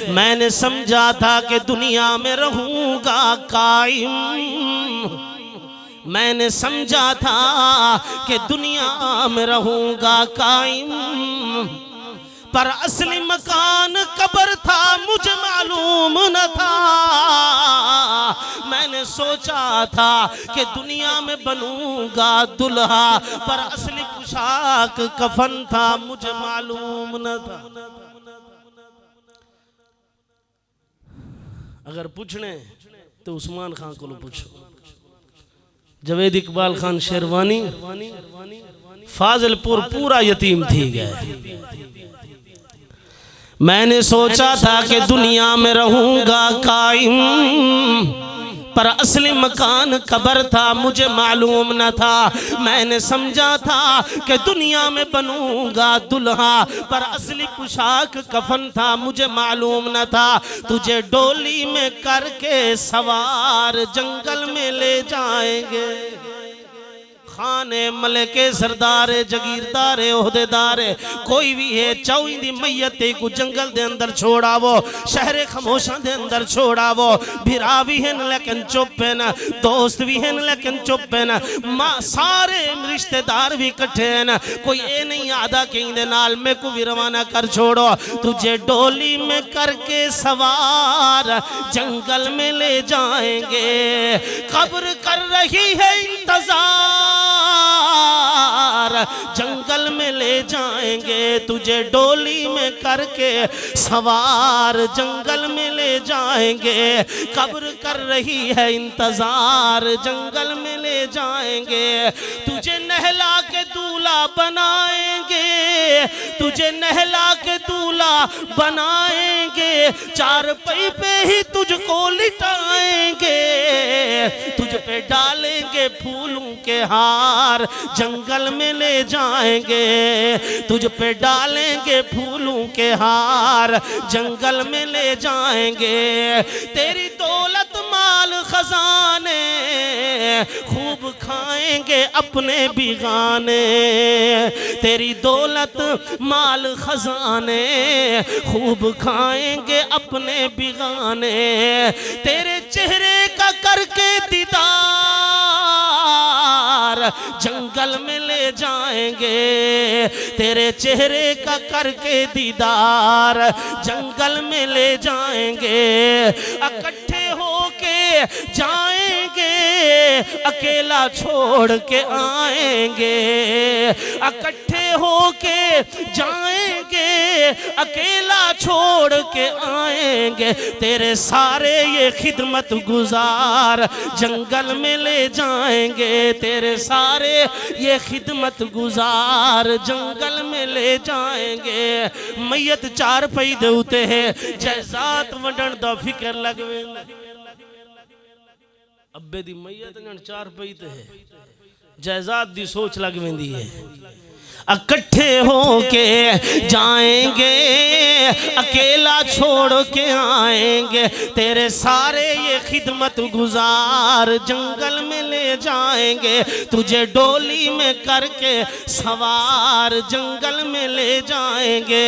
मैंने समझा था कि दुनिया में रहूंगा कायम, मैंने समझा था कि दुनिया में रहूंगा कायम, पर असली मकान कब्र था मुझे मालूम न था। मैंने सोचा था कि दुनिया में बनूंगा दुल्हा, पर असली पोशाक कफन था मुझे मालूम न था। अगर पूछने तो उस्मान खान को पूछो। जवेद इकबाल खान शेरवानी फाजिलपुर पूरा यतीम थी गए। मैंने सोचा था कि दुनिया में रहूंगा कायम, पर असली मकान कब्र था मुझे मालूम न था। मैंने समझा था कि दुनिया में बनूंगा दुल्हा, पर असली पोशाक कफन था मुझे मालूम न था। तुझे डोली में करके सवार जंगल में ले जाएंगे, खाने मलके सरदार जगीरदार ओहदेदार कोई भी है चौंदी मैयत को जंगल दे अंदर छोड़ावो, शहरे खामोशा दे अंदर छोड़ावो। भिरा भी हैं लेकिन चुप है न, दोस्त भी हैं लेकिन चुप है न, मां सारे रिश्तेदार भी इकट्ठे हैं न। कोई ये नहीं आदा कि इंदे नाल में को भी रवाना कर छोड़ो। तुझे डोली में करके सवार जंगल में ले जाएंगे, कब्र कर रही है इंतजार जंगल में ले जाएंगे। तुझे डोली में करके सवार जंगल में ले जाएंगे, कब्र कर रही है इंतजार जंगल में ले जाएंगे। तुझे नहला के दूल्हा बनाएंगे, तुझे नहला के दूल्हा बनाएंगे, चार पई पे ही तुझको लिटाएंगे। तुझ पे डालेंगे फूलों के हार जंगल में ले जाएंगे, तुझ पे डालेंगे फूलों के हार जंगल में ले जाएंगे। तेरी दौलत माल खजाने खूब खाएंगे अपने बिगाने, तेरी दौलत माल खजाने खूब खाएंगे अपने बिगाने। तेरे चेहरे का करके दीदार जंगल में ले जाएंगे, तेरे चेहरे का करके दीदार जंगल में ले जाएंगे। इकट्ठे होके जाएंगे अकेला छोड़ के आएंगे, इकट्ठे होके जाएंगे अकेला छोड़ के आएंगे। तेरे सारे ये खिदमत गुजार जंगल में ले जाएंगे, तेरे सारे ये खिदमत गुजार जंगल में ले जाएंगे। मैयत चार पई देते है जैसात वंडन दा फिक्र लगवे। अब्बे दी मैयत ने चार पई ते है जायदाद दी सोच लग वेंदी है। इकट्ठे होके जाएंगे अकेला छोड़ के आएंगे, तेरे सारे ये खिदमत गुजार जंगल में ले जाएंगे। तुझे डोली में करके सवार जंगल में ले जाएंगे।